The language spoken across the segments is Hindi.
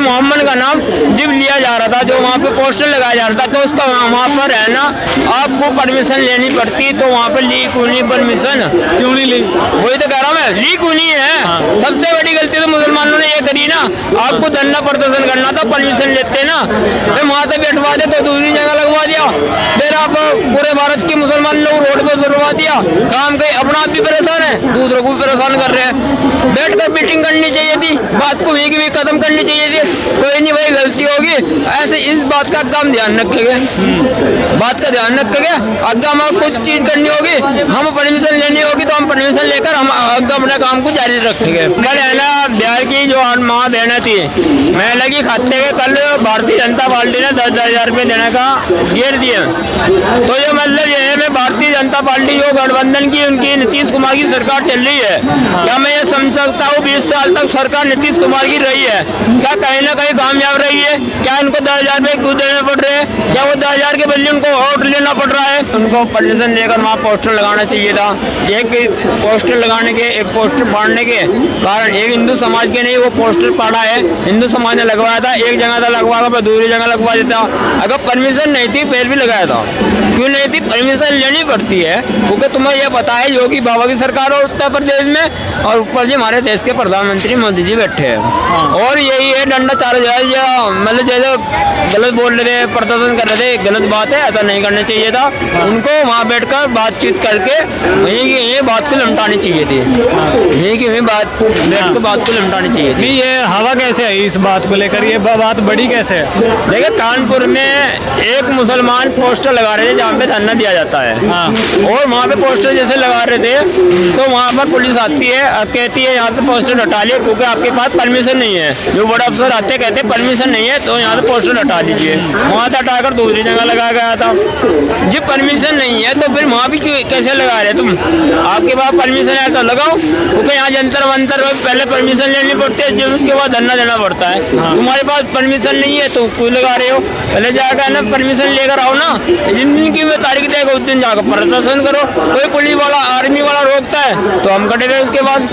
मोहम्मद का नाम जब लिया जा रहा था, जो वहाँ पे पोस्टर लगाया जा रहा था, तो उसका वहाँ पर रहना आपको परमिशन लेनी पड़ती, तो वहाँ पर लीक होनी परमिशन क्यों नहीं ली? वही तो कह रहा हूँ मैं, लीक होनी है। सबसे बड़ी गलती तो मुसलमानों ने ये करी ना, आपको धरना प्रदर्शन करना था, परमिशन लेते ना, फिर वहाँ से बैठवा दे तो दूसरी जगह लगवा दिया, फिर आप पूरे भारत के मुसलमान लोग रोड पर जुड़वा दिया, काम के अपना आप भी परेशान है, दूसरों को भी परेशान कर रहे हैं। बैठ कर मीटिंग करनी चाहिए थी, बात को वहीं की वहीं खत्म करनी चाहिए थी। कोई नहीं भाई, गलती होगी, ऐसे इस बात का काम ध्यान रखेंगे, बात का ध्यान रखेंगे। अगर हमें कुछ चीज करनी होगी, हम परमिशन लेनी होगी, तो हम परमिशन लेकर हम अपने काम को जारी रखेंगे। कल है ना बिहार की जो माँ बहना थी, मैं लगी खाते हुए, कल भारतीय जनता पार्टी ने 10,000 रुपये देने का घेर दिया। तो ये मतलब ये है, मैं भारतीय जनता पार्टी जो गठबंधन की उनकी नीतीश कुमार की सरकार चल रही है, क्या मैं ये समझ सकता हूँ 20 साल तक सरकार नीतीश कुमार की रही है, क्या कहीं ना कहीं कामयाब रही है? क्या इनको 10,000 रुपये क्यों देने पड़ रहे हैं? क्या वो 10,000 के बदले उनको और लेना पड़ रहा है? उनको परमिशन लेकर वहाँ पोस्टर लगाना चाहिए था। एक पोस्टर लगाने के, एक पोस्टर फाड़ने के कारण एक हिंदू समाज के नहीं, वो पोस्टर फाड़ा है, हिंदू समाज ने लगवाया था, एक जगह था लगवाया था, दूसरी जगह लगवा देता। अगर परमिशन नहीं थी फिर भी लगाया था, क्यों नहीं थी? परमिशन लेनी पड़ती है, क्योंकि तुम्हें यह पता है योगी बाबा की सरकार और उत्तर प्रदेश में, और ऊपर जी हमारे देश के प्रधानमंत्री मोदी जी बैठे हैं, और यही है डंडा चार जाए, मतलब जैसे गलत बोल रहे थे, प्रदर्शन कर रहे थे, गलत बात है, ऐसा नहीं करना चाहिए था। उनको वहाँ बैठकर बातचीत करके यही की ये बात को लमटानी चाहिए थी, यही की बात बैठ बात को लमटानी चाहिए थी। ये हवा कैसे है इस बात को लेकर, ये बात बड़ी कैसे है? देखिए कानपुर में एक मुसलमान पोस्टर लगा रहे थे जहाँ पे धरना दिया जाता है, और वहाँ पे पोस्टर जैसे लगा रहे थे, तो वहाँ पर पुलिस आती है, कहती है यहाँ पे पोस्टर हटा लिया, क्योंकि आपके पास परमिशन नहीं है। जो बड़ा अफसर आते कहते परमिशन नहीं है, तो यहाँ से पोस्टर हटा दीजिए। वहाँ से हटाकर दूसरी जगह लगाया गया था। जी परमिशन नहीं है तो फिर वहाँ भी कैसे लगा रहे तुम? आपके पास परमिशन है तो लगाओ, क्योंकि यहाँ जंतर मंतर पहले परमिशन लेनी पड़ती है, जब उसके बाद धरना देना पड़ता है। तुम्हारे पास परमिशन नहीं है तो क्यों लगा रहे हो? पहले जाकर ना परमिशन लेकर आओ ना, जिन दिन की तारीख देगा उस दिन जाकर प्रदर्शन करो। कोई पुलिस वाला आर्मी वाला रोकता है तो हम खड़े रहे, उसके बाद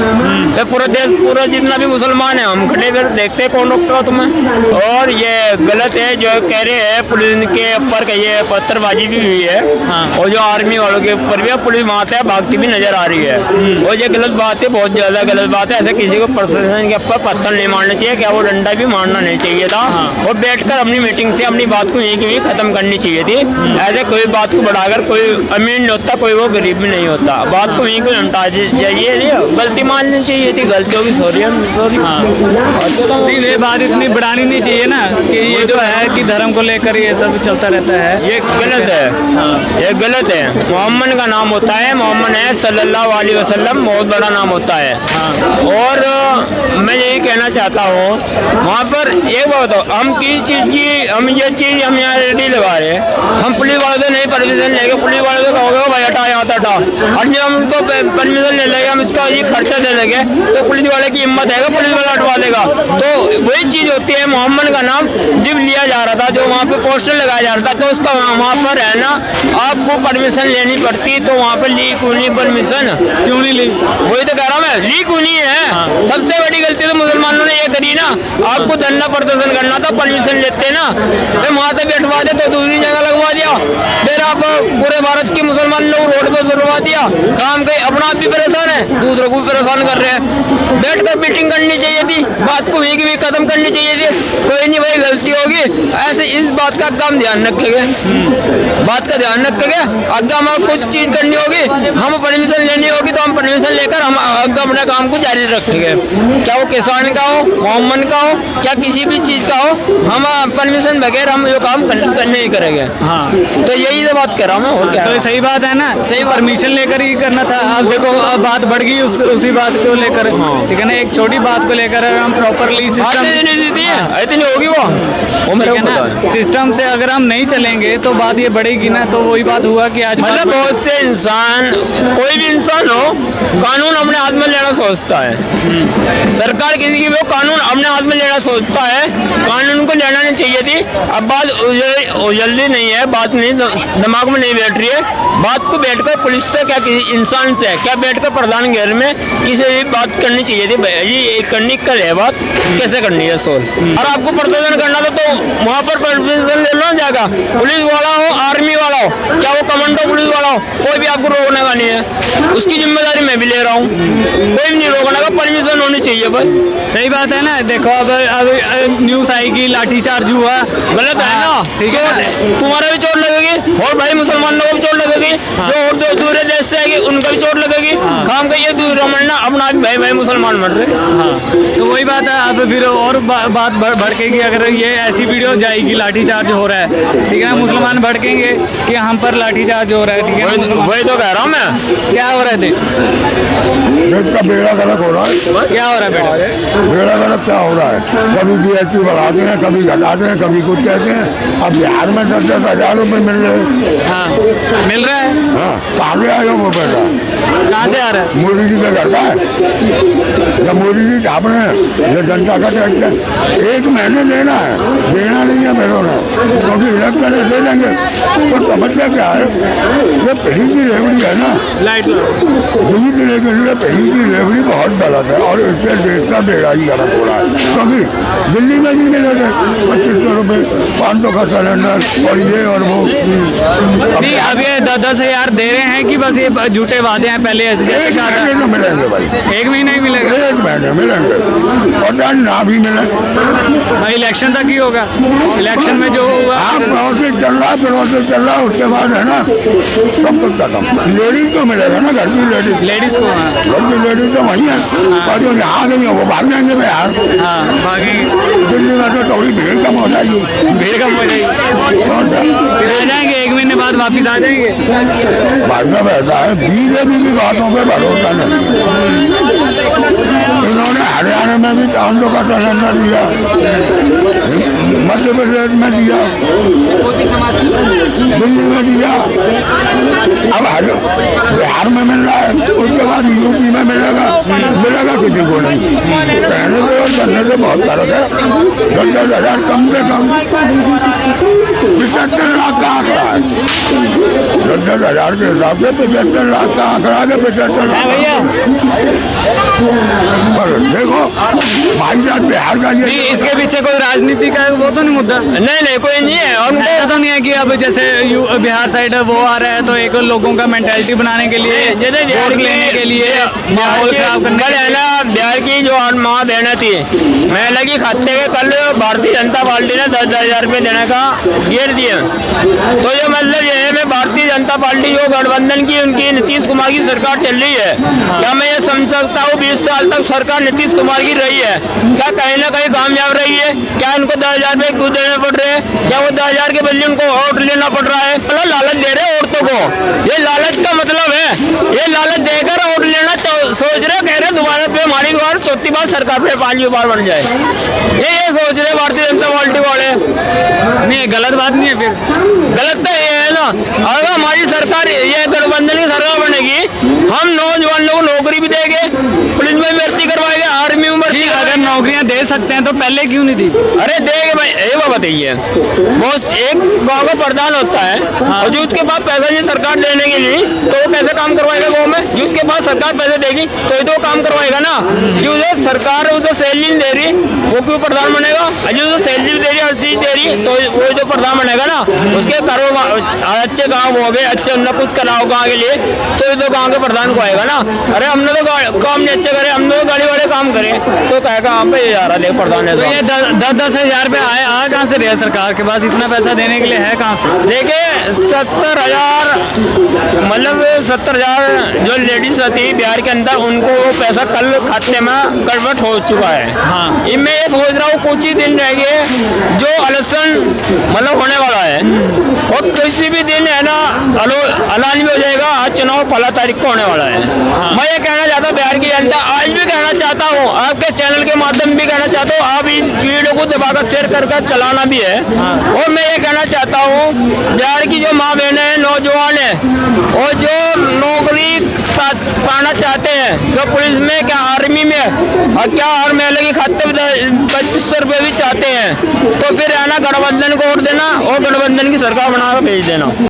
फिर पूरा देश, पूरा जितना भी मुसलमान है हम खड़े, फिर देखते कौन रोकता हो तुम्हें। और ये गलत है जो कह रहे हैं पुलिस के ऊपर, ये पत्थरबाजी भी हुई है, और जो आर्मी वालों के ऊपर भी पुलिस वहाँ से भागती भी नजर आ रही है, और ये गलत बात है, बहुत ज्यादा गलत बात है। ऐसे किसी को प्रशासन के ऊपर पत्थर नहीं मारना चाहिए, क्या वो डंडा भी मारना नहीं चाहिए था, और बैठकर अपनी मीटिंग से अपनी बात को यहीं की खत्म करनी चाहिए थी। ऐसे कोई बात को बढ़ाकर कोई अमीर नहीं होता, कोई वो गरीब भी नहीं होता, बात को यहीं को निपटा जाइए, गलती माननी चाहिए थी, गलती होगी सॉरी ये बात इतनी बढ़ानी नहीं चाहिए ना, कि ये जो है कि धर्म को लेकर ये सब चलता रहता है, ये गलत है, ये गलत है। मोहम्मद का नाम होता है, मोहम्मद है सल्लल्लाहु अलैहि वसल्लम, बहुत बड़ा नाम होता है। और मैं यही कहना चाहता हूँ, वहाँ पर एक बात हो, हम किसी चीज़ की, हम ये चीज़ हम यहाँ रेडी लगा रहे हैं, हम पुलिस वाले से नहीं परमिशन लेंगे, पुलिस वाले से कहोगे भाई हटा यहाँ से हटा, और जब हम उसको परमिशन ले लेंगे, हम इसका ये खर्चा दे देंगे, तो पुलिस वाले की हिम्मत है, पुलिस वाला हटवा देगा। तो वही चीज़ होती है, मोहम्मद का नाम जब लिया जा रहा था, जो वहाँ पे पोस्टर लगाया जा रहा था, तो उसका वहाँ पर रहना आपको परमिशन लेनी पड़ती, तो वहाँ पर लीक होनी परमिशन क्यों नहीं ली? वही तो कह रहा हूँ मैं, लीक होनी है। सबसे बड़ी गलती तो मुसलमानों ने ये करी ना, आपको धरना प्रदर्शन करना था, परमिशन लेते ना, फिर वहाँ से बैठवा दे तो दूसरी जगह लगवा दिया, फिर आप पूरे भारत के मुसलमान लोग रोड पर जुड़वा दिया, काम के अपना आप भी परेशान है, दूसरों को भी परेशान कर रहे हैं। बैठ कर मीटिंग करनी चाहिए थी, बात को वहीं की वहीं खत्म करनी चाहिए थी। कोई नहीं भाई, गलती होगी, ऐसे इस बात का काम ध्यान रखेंगे, बात का ध्यान रखेंगे। अगर हमें कुछ चीज करनी होगी, हम परमिशन लेनी होगी, तो हम परमिशन लेकर हम अपने काम को जारी रखेंगे। क्या वो किसान का हो, मोहम्मद का हो, क्या किसी भी चीज का हो, हम परमिशन बगैर हम ये काम नहीं करेंगे। तो यही तो बात कर रहा हूँ मैं, और क्या? तो सही बात है ना, सही परमिशन लेकर ही करना था। अब देखो अब बात बढ़ गई उसी बात को लेकर, ठीक है ना, एक छोटी बात को लेकर हम प्रॉपरली सिस्टम इतनी होगी वो मेरे को पता है। सिस्टम से अगर हम नहीं चलेंगे तो बात ये बढ़ेगी ना। तो वही बात हुआ कि आज मतलब बहुत से इंसान, कोई भी इंसान हो, कानून अपने हाथ में लेना सोचता है। सरकार किसी की भी कानून अपने हाथ में लेना सोचता है, कानून को लेना नहीं चाहिए थी। अब बात जल्दी नहीं है, बात नहीं दिमाग में नहीं बैठ रही है। बात को बैठकर पुलिस से क्या, किसी इंसान से क्या बैठकर प्रधान घर में किसी भी बात करनी चाहिए थी। ये करनी कल है बात, कैसे करनी है सोल्व। और आपको प्रदर्शन करना था तो वहाँ पर परमिशन ले लो जाएगा, पुलिस वाला हो आर्मी वाला हो, क्या वो कमांडो पुलिस वाला हो, कोई भी आपको रोकने का नहीं है। उसकी जिम्मेदारी मैं भी ले रहा हूँ, कोई भी नहीं रोकने का, परमिशन होनी चाहिए बस। सही बात है ना। देखो अब न्यूज़ आएगी लाठीचार्ज हुआ, गलत है ना, ठीक है ना? तुम्हारा भी चोट लगेगी और भाई मुसलमान लोगों को भी चोट लगेगी, जो और जो दूसरे देश से आएगी उनका भी चोट लगेगी। काम का ये दूसरा मरना, अपना भाई भाई मुसलमान मर रहे। हाँ, तो वही बात है। अब फिर और बात भड़केगी अगर ये ऐसी वीडियो जाएगी लाठीचार्ज हो रहा है, ठीक है ना, मुसलमान भड़केंगे कि हम पर लाठीचार्ज हो रहा है, ठीक है ना। वही तो कह रहा हूँ मैं, क्या हो रहा है देश का बेड़ा गर्क हो रहा है। क्या हो रहा है बेटा? बेड़ा गर्क क्या हो रहा है, कभी GST बढ़ाते हैं, कभी घटाते हैं, कभी कुछ कहते हैं। अब बिहार में 10-10 हज़ार रुपये मिल रहे हैं। हाँ, मिल रहा है। हाँ, कहाँ से आएगा वो पैसा? कहाँ से आ रहा है? मोदी जी का घर का है, जब मोदी जी छाप रहे हैं, ये जनता का टैक्स है। 1 महीने देना है, देना नहीं है मेरों ने, क्योंकि इलेक्शन है, दे देंगे। तो समझते क्या है, ये पीढ़ी की रेवड़ी है ना, लाइट दिल्ली जिले के लिए पीढ़ी की रेवड़ी बहुत गलत है और इससे देश का बेड़ा ही गलत हो रहा है। क्योंकि दिल्ली में भी मिले थे 2500 रुपये, 500 का सिलेंडर और ये और वो। नहीं, अब ये 10-10 हज़ार दे रहे हैं कि बस ये झूठे वादे हैं पहले ऐसे जैसे 1 कहा था? महीने तो मिलेंगे भाई, 1 महीना ही मिलेगा। 1 महीने मिलेंगे और ना भी मिले। इलेक्शन तक ही होगा, इलेक्शन में जो हुआ। आप प्रोसेस चल रहा उसके बाद है ना सब कुछ खत्म। लेडीज को मिलेगा ना, घर की लेडीज को। हाँ, घर की लेडीज तो वही है, और जो यहाँ गई है वो भाग जाएंगे बिहार। हाँ, भागेंगे। दिल्ली में तो थोड़ी भीड़ कम हो जाएगी। भीड़ कम हो जाएगी, और क्या? आ जाएंगे 1 महीने बाद वापिस आ जाएंगे। भाजपा रहता है, बीजेपी की बातों पे भरोसा नहीं। इन्होंने हरियाणा में भी 500 का सिलेंडर दिया, मध्य प्रदेश में दिया, दिल्ली में दिया, अब बिहार में मिल रहा है, उसके बाद यूपी में मिलेगा किसी को नहीं। कहने से और करने से बहुत फर्क है। 10-10 हज़ार कम से कम 75 लाख का आंकड़ा है। 10-10 हज़ार के हिसाब से 75 लाख का आंकड़ा है, 75 लाख। पर देखो भाईजान बिहार का ये नहीं, इसके पीछे कोई राजनीति का वो तो नहीं मुद्दा? नहीं कोई नहीं है। और ऐसा तो नहीं है कि अब जैसे बिहार साइड वो आ रहा है तो एक लोगों का मेंटालिटी बनाने के लिए, वोट लेने के लिए, माहौल खराब करने के लिए। बिहार की जो माँ बहना थी, महिला की खाते में कल भारतीय जनता पार्टी ने 10-10 हज़ार रुपये देने का घेर दिया। तो ये मतलब ये है, मैं भारतीय जनता पार्टी जो गठबंधन की उनकी नीतीश कुमार की सरकार चल रही है, क्या मैं ये समझ सकता हूँ 20 साल तक सरकार नीतीश कुमार की रही है, क्या कहीं ना कहीं कामयाब रही है? क्या उनको 10 हज़ार रुपये क्यों देने पड़ रहे हैं? क्या वो 10 हज़ार के बदले उनको वोट लेना पड़ रहा है? मतलब लालच दे रहे हैं औरतों को, ये लालच का मतलब है। ये लालच देकर वोट लेना सोच रहे, कह रहे दोबारा पे हमारी बार 4थी बार सरकार पे 5वीं बार बन जाए, ये सोच रहे भारतीय जनता पार्टी वाले। नहीं, गलत बात नहीं है। फिर गलत तो ये है ना, अगर हमारी सरकार ये गठबंधन की सरकार बनेगी, हम नौजवान लोगों को नौकरी भी देंगे, पुलिस में भर्ती करवाएंगे, आर्मी में भर्ती। अगर नौकरियां दे सकते हैं तो पहले क्यों नहीं दी? अरे देंगे भाई, ये बात बताइए। वो एक गांव का प्रधान होता है और जो उसके पास पैसा नहीं सरकार देने के लिए, तो वो कैसे काम करवाएगा गाँव में? जो उसके पास सरकार पैसे देगी तो ही तो काम करवाएगा ना। जो सरकार उसे सैलरी नहीं दे रही, वो क्यों प्रधान बनेगा? जो सैलरी दे रही, हर चीज दे रही, तो वो जो प्रधान बनेगा ना, उसके कारोबार अच्छे गाँव हो गए, अच्छे उन्होंने कुछ करा हो गाँव के लिए, तो ये तो गाँव के प्रधान को आएगा ना। अरे हमने तो काम नहीं अच्छे करे, हमने तो गाड़ी वाले काम करे, तो कहेगा हम पे जा रहा है प्रधान है। तो ये 10-10 हज़ार रुपये आ कहाँ से रहे? सरकार के पास इतना पैसा देने के लिए है कहाँ से? देखिए 70,000 मतलब 70,000 जो लेडीज थी बिहार के अंदर, उनको वो पैसा कल खाते में गड़बड़ हो चुका है। हाँ। मैं ये सोच रहा हूँ कुछ ही दिन रह गए जो इलेक्शन मतलब होने वाला है, और किसी भी दिन है ना ऐलान भी हो जाएगा। आज चुनाव 15 तारीख को होने वाला है। मैं ये कहना चाहता हूँ बिहार की जनता, आज भी कहना चाहता हूँ, आपके चैनल के माध्यम भी कहना चाहता हूँ, आप इस वीडियो को दबाकर शेयर कर चलाना भी है। और मैं ये कहना चाहता हूँ बिहार की जो माँ बहनें हैं, नौजवान है, और जो नौकरी नौकरी पाना चाहते हैं, जो पुलिस में क्या आर्मी में और क्या हर महिला की खाते में 2500 रुपये भी चाहते हैं, तो फिर है ना गठबंधन को वोट देना और गठबंधन की सरकार बनाकर भेज देना।